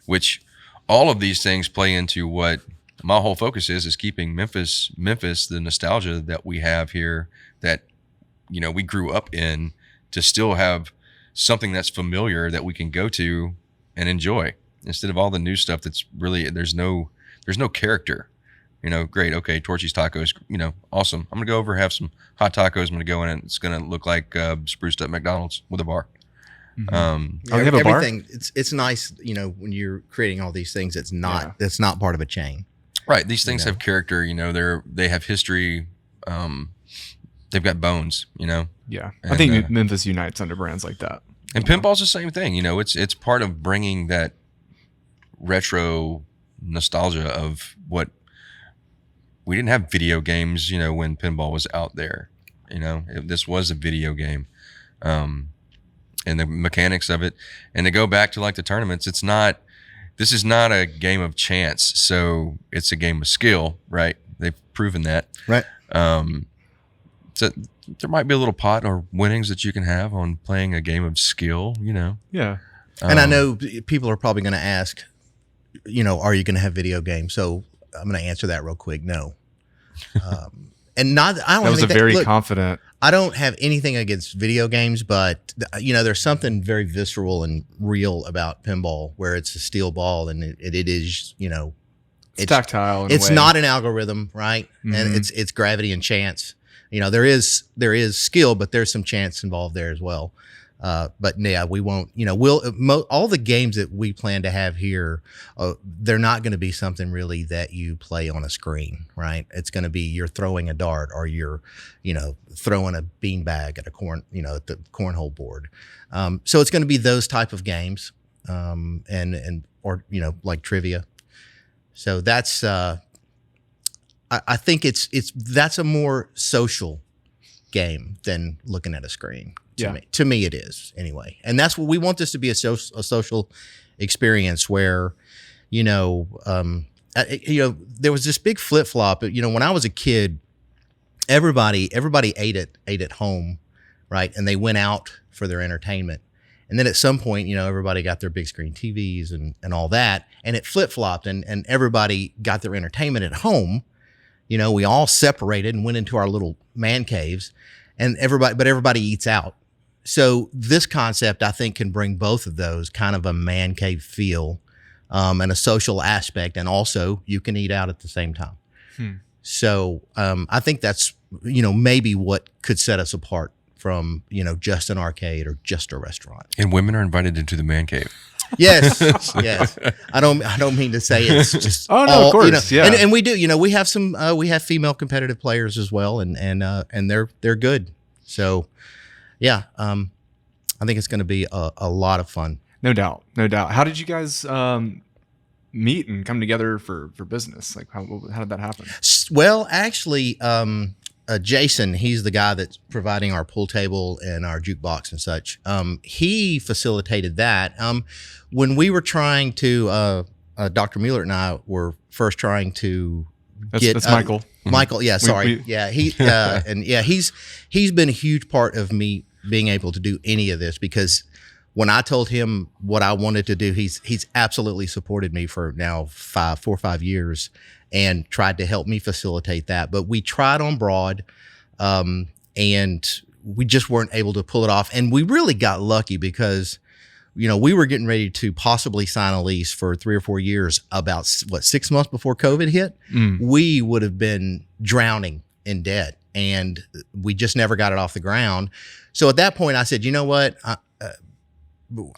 which all of these things play into what my whole focus is keeping Memphis, the nostalgia that we have here that, we grew up in, to still have something that's familiar that we can go to and enjoy instead of all the new stuff that's really, there's no character. Great. Okay. Torchy's tacos, awesome. I'm going to go over and have some hot tacos. I'm going to go in and it's going to look like spruced up McDonald's with a bar. Mm-hmm. They have a bar? Everything. It's nice, when you're creating all these things, that's not part of a chain. Right. These things have character, they have history. They've got bones, Yeah. And I think Memphis unites under brands like that. And pinball's the same thing. It's part of bringing that retro nostalgia of what we didn't have video games, when pinball was out there, this was a video game, and the mechanics of it. And to go back to like the tournaments, it's not this is not a game of chance. So it's a game of skill, right? They've proven that. Right. So there might be a little pot or winnings that you can have on playing a game of skill, Yeah. And I know people are probably going to ask, are you going to have video games? So I'm going to answer that real quick. No. And I don't. That was a very confident. I don't have anything against video games, but there's something very visceral and real about pinball, where it's a steel ball and it is, It's tactile. It's not an algorithm, right? Mm-hmm. And it's gravity and chance. There is skill, but there's some chance involved there as well. But yeah, we won't. All the games that we plan to have here, they're not going to be something really that you play on a screen, right? It's going to be you're throwing a dart or you're, throwing a beanbag at at the cornhole board. So it's going to be those type of games, or like trivia. So that's. I think that's a more social game than looking at a screen. To me, it is anyway, and that's what we want this to be a social experience where, there was this big flip flop. When I was a kid, everybody ate at home, right, and they went out for their entertainment, and then at some point, everybody got their big screen TVs and all that, and it flip flopped, and everybody got their entertainment at home. We all separated and went into our little man caves, and everybody eats out. So this concept, I think, can bring both of those, kind of a man cave feel, and a social aspect, and also you can eat out at the same time. So I think that's maybe what could set us apart from just an arcade or just a restaurant. And women are invited into the man cave. Yes, yes. I don't mean to say it's just. Oh no, of course, yeah. And we do. We have some. We have female competitive players as well, and they're good. So, yeah. I think it's going to be a lot of fun. No doubt. How did you guys meet and come together for business? Like how did that happen? Well, actually, Jason, he's the guy that's providing our pool table and our jukebox and such. He facilitated that. When we were trying to, Dr. Mueller and I were first trying to that's Michael. Michael, yeah, sorry. He's been a huge part of me being able to do any of this, because when I told him what I wanted to do, he's absolutely supported me for now 4 or 5 years and tried to help me facilitate that. But we tried on Broad, and we just weren't able to pull it off. And we really got lucky because, we were getting ready to possibly sign a lease for 3 or 4 years. About 6 months before COVID hit, we would have been drowning in debt, and we just never got it off the ground. So at that point, I said, you know what?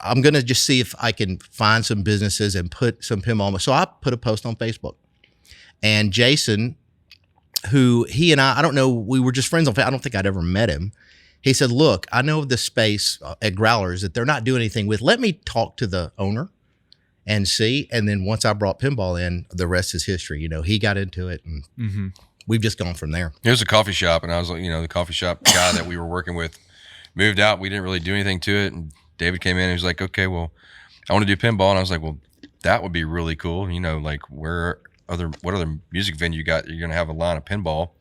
I'm going to just see if I can find some businesses and put some pinball. So I put a post on Facebook, and Jason, who he and I don't know, we were just friends on Facebook. I don't think I'd ever met him. He said, look, I know the space at Growlers that they're not doing anything with. Let me talk to the owner and see. And then once I brought pinball in, the rest is history. He got into it, and we've just gone from there. It was a coffee shop, and I was like, the coffee shop guy that we were working with moved out. We didn't really do anything to it. And David came in and he was like, okay, well, I want to do pinball. And I was like, well, that would be really cool. Like what other music venue you got? You're going to have a line of pinball.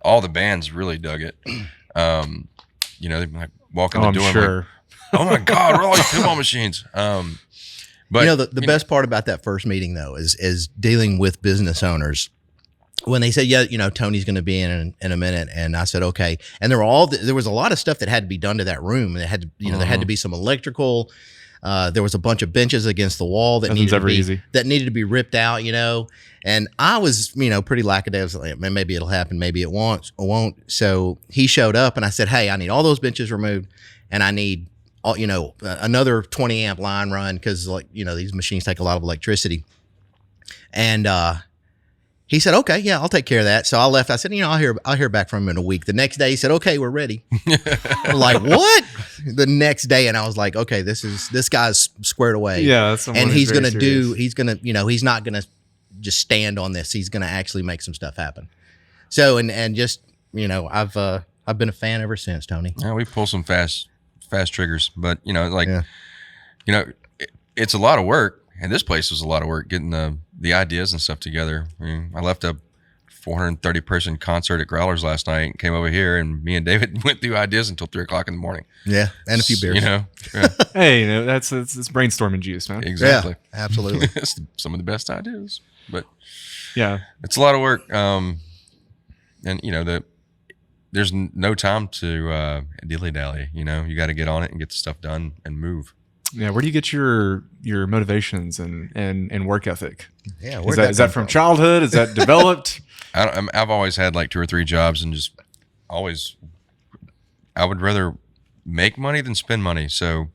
All the bands really dug it. They might walk in the door. Sure. Like, oh my God, where are all these pinball machines? But the best part about that first meeting though is dealing with business owners. When they said, Tony's going to be in a minute, and I said, okay. And there was a lot of stuff that had to be done to that room. And it had to, there had to be some electrical. There was a bunch of benches against the wall that needed to be ripped out, And I was, pretty lackadaisical. Like, maybe it'll happen, maybe it won't. So he showed up, and I said, hey, I need all those benches removed, and I need, another 20 amp line run, because these machines take a lot of electricity. And he said, okay, yeah, I'll take care of that. So I left. I said, I'll hear back from him in a week. The next day he said, okay, we're ready. I'm like, what? The next day. And I was like, okay, this guy's squared away. Yeah. And he's going to he's not going to just stand on this. He's going to actually make some stuff happen. So, and just, I've been a fan ever since, Tony. Yeah, we pull some fast triggers, but it's a lot of work. and this place was a lot of work getting the ideas and stuff together. I mean, I left a 430 person concert at Growlers last night and came over here, and me and David went through ideas until 3:00 in the morning. Yeah, and a few beers. You know, yeah, Hey, that's brainstorming juice, man. exactly. Yeah, absolutely. It's some of the best ideas, but Yeah. it's a lot of work. And you know there's no time to dilly dally. You know, you got to get on it and get the stuff done and move. Yeah. Where do you get your motivations and work ethic? Yeah, Is that from childhood? Is that developed? I've always had like 2 or 3 jobs and just always, I would rather make money than spend money. So,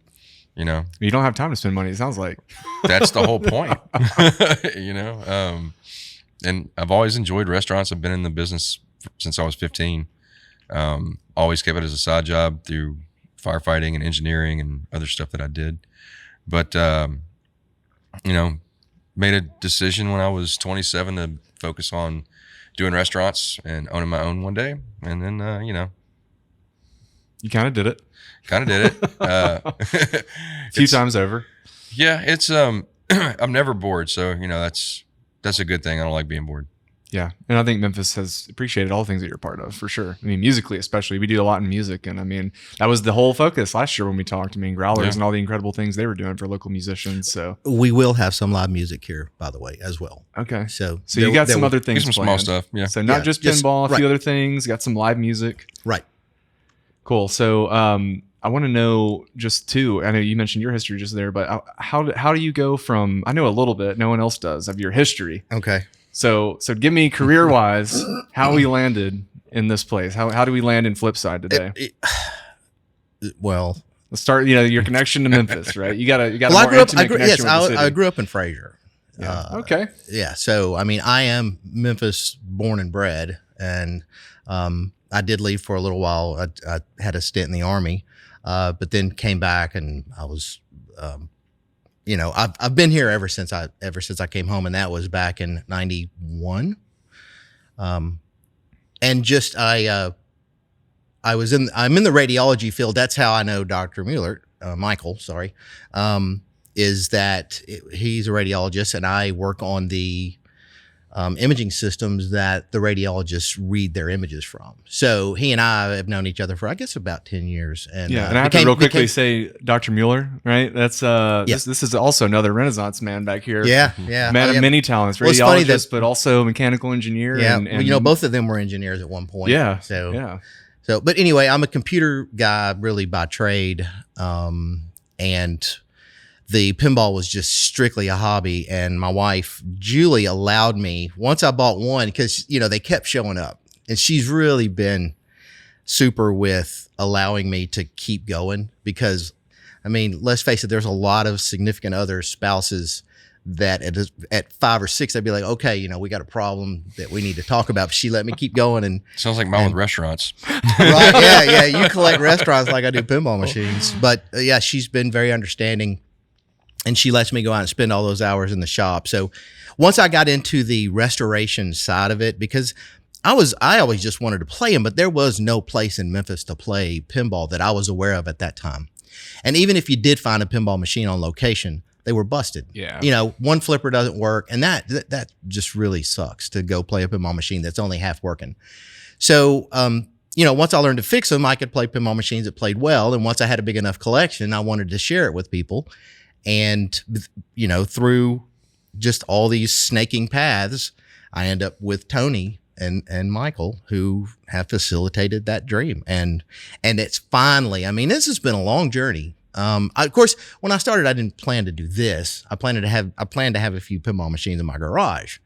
you know, You don't have time to spend money, it sounds like. that's the whole point, you know? And I've always enjoyed restaurants. I've been in the business since I was 15. Always kept it as a side job through firefighting and engineering and other stuff that I did. But, you know, made a decision when I was 27 to focus on doing restaurants and owning my own one day. And then, you know, You kind of did it. kind of did it. A few times over. Yeah, it's, I'm never bored. So, you know, that's a good thing. I don't like being bored. Yeah. And I think Memphis has appreciated all the things that you're part of, for sure. I mean, musically, especially. We do a lot in music. And I mean, that was the whole focus last year when we talked. I mean, Growlers Yeah. and all the incredible things they were doing for local musicians. So, We will have some live music here, by the way, as well. okay. So So you got some other Get things some small planned. stuff. Yeah. So not Yeah, just just- pinball, a right. few other things. Got some live music. Right. Cool. So I want to know just too. I know you mentioned your history just there, but how do you go from? I know a little bit. No one else does of your history. Okay. So give me career wise how we landed in this place. How do we land in Flipside today? Well, Let's start. You know, your connection to Memphis, right? You got a well, more intimate connection with the city. I grew up in Fraser. Yeah. Okay. Yeah. So, I mean, I am Memphis born and bred, and I did leave for a little while. I had a stint in the Army, but then came back, and I was, you know, I've been here ever since I came home, and that was back in '91. And just I'm in the radiology field. That's how I know Dr. Michael, sorry, is that he's a radiologist, and I work on the imaging systems that the radiologists read their images from. So he and I have known each other for, I guess, about 10 years. And Yeah, and I have to real quickly say Dr. Mueller, right? That's this is also another Renaissance man back here. yeah. Man of Yeah. many talents, Well, it's funny radiologist, that- but also mechanical engineer. Yeah, and well, you know, both of them were engineers at one point. Yeah. So Yeah. So, but anyway, I'm a computer guy really by trade. And the pinball was just strictly a hobby. And my wife, Julie, allowed me, once I bought one, because, you know, they kept showing up, and she's really been super with allowing me to keep going, because, I mean, let's face it, there's a lot of significant other spouses that at 5 or 6, I'd be like, okay, you know, we got a problem that we need to talk about. But she let me keep going. And Sounds like mine with restaurants. right, yeah, you collect restaurants like I do pinball machines. But yeah, she's been very understanding, and she lets me go out and spend all those hours in the shop. So once I got into the restoration side of it, because I always just wanted to play them, but there was no place in Memphis to play pinball that I was aware of at that time. And even if you did find a pinball machine on location, they were busted. Yeah. You know, one flipper doesn't work, and that just really sucks to go play a pinball machine that's only half working. So, you know, once I learned to fix them, I could play pinball machines that played well. And once I had a big enough collection, I wanted to share it with people. And, you know, through just all these snaking paths, I end up with Tony and Michael, who have facilitated that dream. And it's finally, I mean, this has been a long journey. Of course, when I started, I didn't plan to do this. I planned to have a few pinball machines in my garage,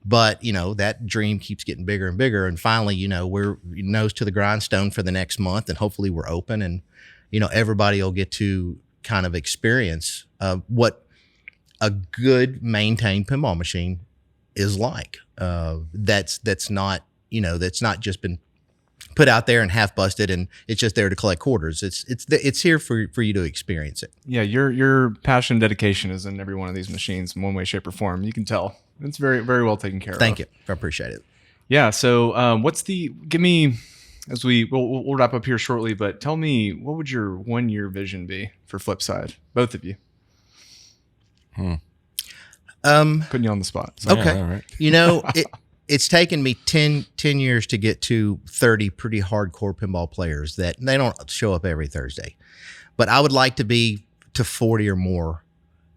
but you know, that dream keeps getting bigger and bigger. And finally, you know, we're nose to the grindstone for the next month, and hopefully we're open, and, you know, everybody will get to kind of experience, what a good maintained pinball machine is like. That's not, you know, that's not just been put out there and half busted and it's just there to collect quarters. It's here for you to experience it. Yeah, your passion and dedication is in every one of these machines in one way, shape, or form. You can tell. It's very, very well taken care of. Thank you. I appreciate it. Yeah. So, give me, as we'll wrap up here shortly, but tell me, what would your 1 year vision be for Flipside? Both of you. Putting you on the spot. So. Okay. Yeah, all right. You know, it's taken me 10 years to get to 30 pretty hardcore pinball players that they don't show up every Thursday. But I would like to be to 40 or more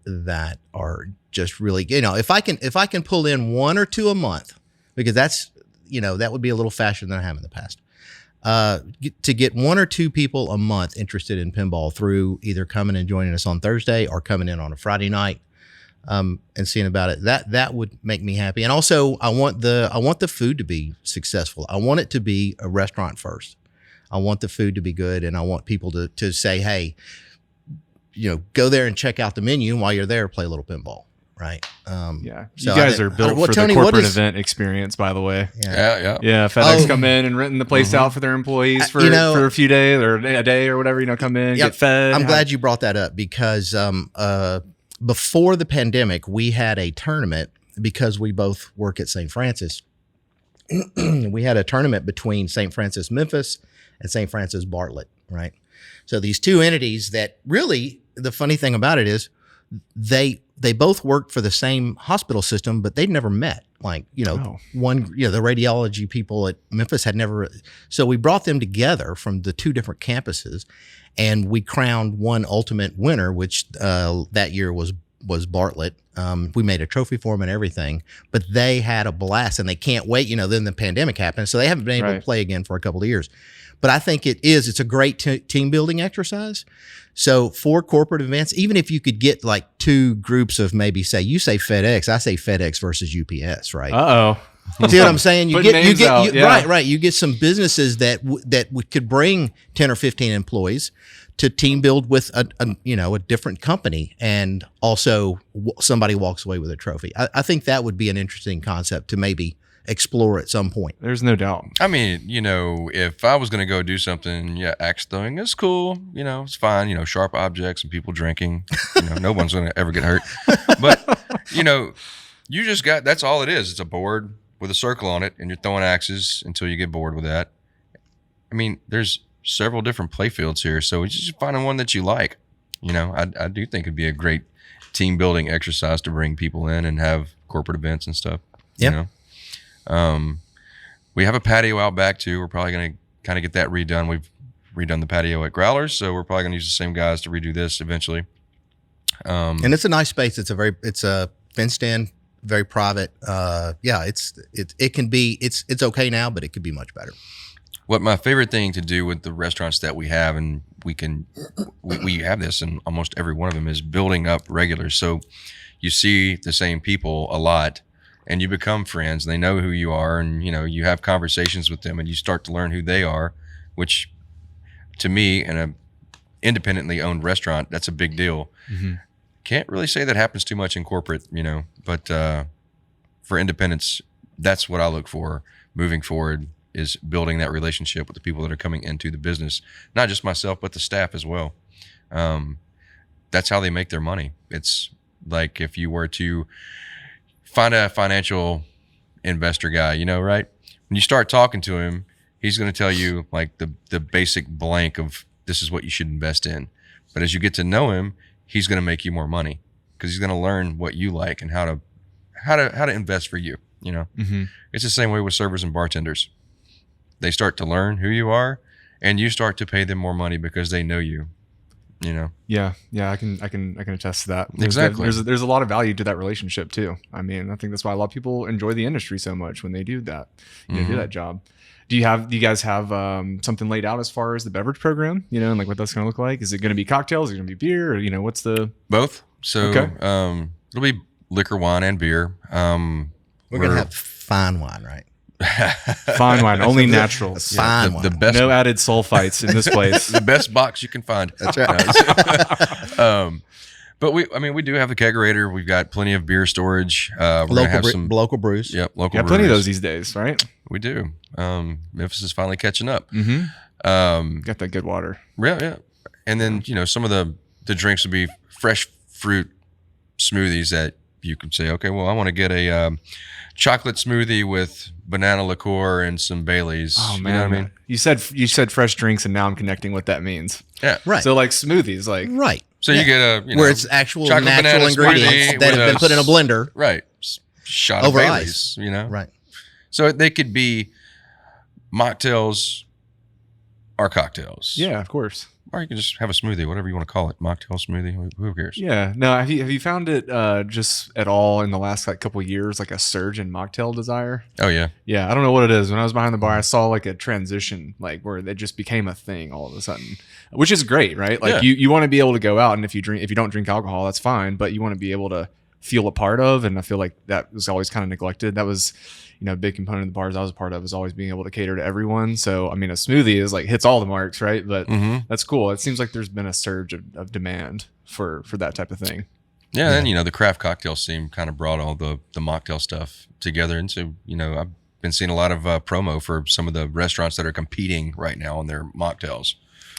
that are just really, if I can pull in 1 or 2 a month, because that's, that would be a little faster than I have in the past. To get 1 or 2 people a month interested in pinball through either coming and joining us on Thursday or coming in on a Friday night, and seeing about it, that would make me happy. And also I want the food to be successful. I want it to be a restaurant first. I want the food to be good, and I want people to say, hey, go there and check out the menu, and while you're there, play a little pinball. Right. Yeah. You guys are built for Tony, the corporate event experience, by the way. Yeah. Yeah. FedEx come in and renting the place out for their employees for a few days or a day or whatever, come in, get fed. I'm glad you brought that up because, before the pandemic, we had a tournament because we both work at St. Francis. We had a tournament between St. Francis, Memphis and St. Francis, Bartlett. Right. So these two entities that really, the funny thing about it is they both worked for the same hospital system, but they'd never met. Like, the radiology people at Memphis had never. So we brought them together from the 2 different campuses, and we crowned one ultimate winner, which that year was Bartlett. We made a trophy for them and everything, but they had a blast, and they can't wait. Then the pandemic happened, so they haven't been able to play again for a couple of years. But I think it's a great team building exercise. So for corporate events, even if you could get like 2 groups of maybe you say FedEx, I say FedEx versus UPS, right? See what I'm saying? You get right. You get some businesses that could bring 10 or 15 employees to team build with a different company, and also somebody walks away with a trophy. I think that would be an interesting concept to maybe explore at some point. There's no doubt. I mean, if I was going to go do something, axe throwing is cool. It's fine. Sharp objects and people drinking. No one's going to ever get hurt. But, you just that's all it is. It's a board with a circle on it, and you're throwing axes until you get bored with that. I mean, there's several different play fields here, so it's just finding one that you like. I do think it'd be a great team building exercise to bring people in and have corporate events and stuff. Yeah. We have a patio out back too. We're probably going to kind of get that redone. We've redone the patio at Growlers, so we're probably going to use the same guys to redo this eventually. And it's a nice space. It's a fenced in, very private. It can be, it's okay now, but it could be much better. What my favorite thing to do with the restaurants that we have, and we have this in almost every one of them, is building up regulars. So you see the same people a lot, and you become friends. They know who you are, and you have conversations with them, and you start to learn who they are, which to me, in a independently owned restaurant, that's a big deal. Mm-hmm. Can't really say that happens too much in corporate, but for independents, that's what I look for moving forward, is building that relationship with the people that are coming into the business, not just myself, but the staff as well. That's how they make their money. It's like if you were to find a financial investor guy, right? When you start talking to him, he's going to tell you like the basic blank of this is what you should invest in. But as you get to know him, he's going to make you more money because he's going to learn what you like and how to invest for you. Mm-hmm. It's the same way with servers and bartenders. They start to learn who you are, and you start to pay them more money because they know you. Yeah, I can attest to that. Exactly. There's a lot of value to that relationship too. I mean, I think that's why a lot of people enjoy the industry so much when they do that, do that job. Do you guys have something laid out as far as the beverage program, and like what that's going to look like? Is it going to be cocktails? Is it going to be beer? Or, what's the both? So it'll be liquor, wine, and beer. We're going to have fine wine, right? Fine wine, only natural. Fine wine. The best, no added sulfites in this place. The best box you can find. That's right. But we do have the kegerator. We've got plenty of beer storage. We're gonna have some local brews. Yep, local. Yeah, plenty of those these days, right? We do. Memphis is finally catching up. Mm-hmm. Got that good water. Yeah. And then some of the drinks would be fresh fruit smoothies that you could say, okay, well, I want to get a chocolate smoothie with banana liqueur and some Baileys. Oh man, you know what I mean? You said fresh drinks, and now I'm connecting what that means. Yeah, right. So like smoothies, like right. So you get a where it's actual chocolate natural banana ingredients smoothie that with have been put in a blender. Right. Shot Over of ice. Baileys, Right. So they could be mocktails or cocktails. Yeah, of course. Or you can just have a smoothie, whatever you want to call it. Mocktail smoothie. Who cares? Yeah. No, have you found it just at all in the last couple of years, like a surge in mocktail desire? Oh, yeah. Yeah, I don't know what it is. When I was behind the bar, I saw like a transition, like where it just became a thing all of a sudden, which is great, right? Like you want to be able to go out, and if you don't drink alcohol, that's fine, but you want to be able to feel a part of, and I feel like that was always kind of neglected. That was, a big component of the bars I was a part of, was always being able to cater to everyone. So, I mean, a smoothie is like hits all the marks, right? But that's cool. It seems like there's been a surge of demand for that type of thing. Yeah, and the craft cocktail scene kind of brought all the mocktail stuff together. And so, I've been seeing a lot of promo for some of the restaurants that are competing right now on their mocktails.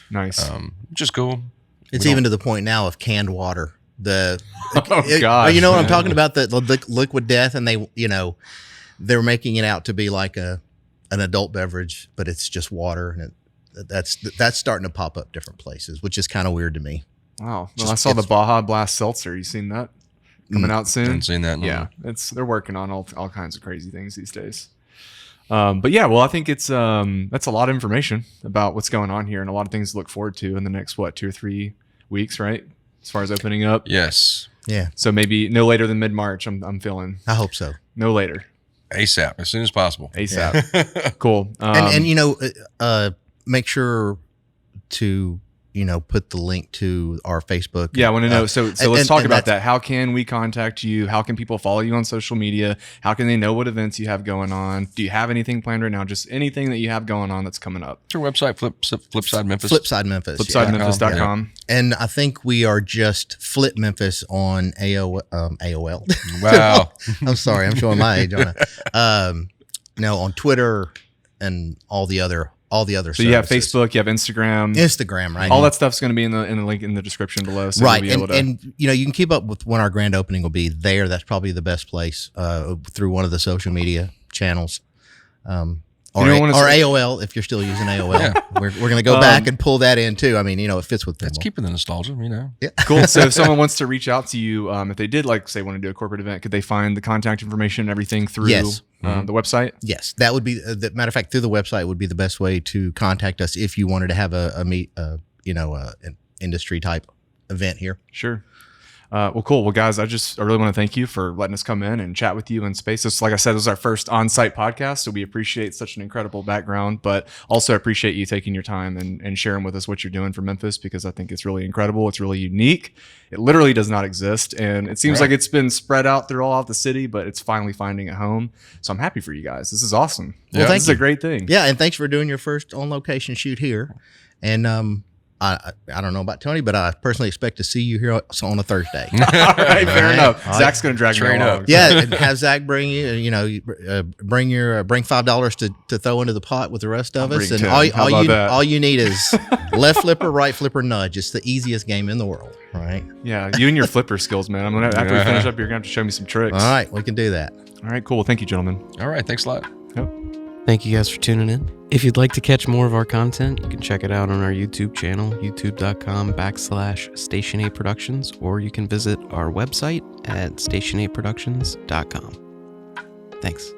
Nice. Which is cool. It's even to the point now of canned water. Gosh, you know what I'm talking about? The liquid death, and they're making it out to be like an adult beverage, but it's just water, and that's starting to pop up different places, which is kind of weird to me. Wow. Well, I saw the Baja Blast Seltzer. You seen that coming out soon? Haven't seen that. Yeah, they're working on all kinds of crazy things these days. But yeah, well, I think it's that's a lot of information about what's going on here, and a lot of things to look forward to in the next 2 or 3 weeks, right? As far as opening up. Yes. Yeah. So maybe no later than mid-March. I'm feeling. I hope so. No later. ASAP, as soon as possible. ASAP. Yeah. Cool. And make sure to put the link to our Facebook. Yeah, I want to know. So let's talk about that. How can we contact you? How can people follow you on social media? How can they know what events you have going on? Do you have anything planned right now? Just anything that you have going on that's coming up. What's your website? Flipside Memphis. Flipside Memphis. FlipsideMemphis.com. Yeah. And I think we are just Flip Memphis on AOL. Wow. I'm sorry. I'm showing my age on it. No, on Twitter and all the other So services. you have Facebook, you have Instagram, right? All that stuff's going to be in the link in the description below. So right, we'll be able to... you can keep up with when our grand opening will be there. That's probably the best place through one of the social media channels, or AOL if you're still using AOL. Yeah. We're going to go back and pull that in too. I mean, it fits with It's Pinball. keeping the nostalgia, Yeah. Cool. So if someone wants to reach out to you, if they did want to do a corporate event, could they find the contact information and everything through the website? Yes, that would be the matter of fact. Through the website would be the best way to contact us if you wanted to have an industry type event here. Sure. Well, cool. Well, guys, I really want to thank you for letting us come in and chat with you in space. Like I said, this is our first on-site podcast, so we appreciate such an incredible background, but also appreciate you taking your time and sharing with us what you're doing for Memphis, because I think it's really incredible. It's really unique. It literally does not exist, and it seems like it's been spread out throughout the city, but it's finally finding a home. So I'm happy for you guys. This is awesome. Well, this is a great thing. Yeah, and thanks for doing your first on-location shoot here. And I don't know about Tony, but I personally expect to see you here on a Thursday. All right, fair enough. Zach's going to drag me along. Yeah, and have Zach bring you. Bring $5 to throw into the pot with the rest of us, and all you need is left flipper, right flipper, nudge. It's the easiest game in the world, right? Yeah, you and your flipper skills, man. After we finish up, you're gonna have to show me some tricks. All right, we can do that. All right, cool. Well, thank you, gentlemen. All right, thanks a lot. Yep. Thank you guys for tuning in. If you'd like to catch more of our content, you can check it out on our YouTube channel, youtube.com/Station 8 Productions, or you can visit our website at station8productions.com. Thanks.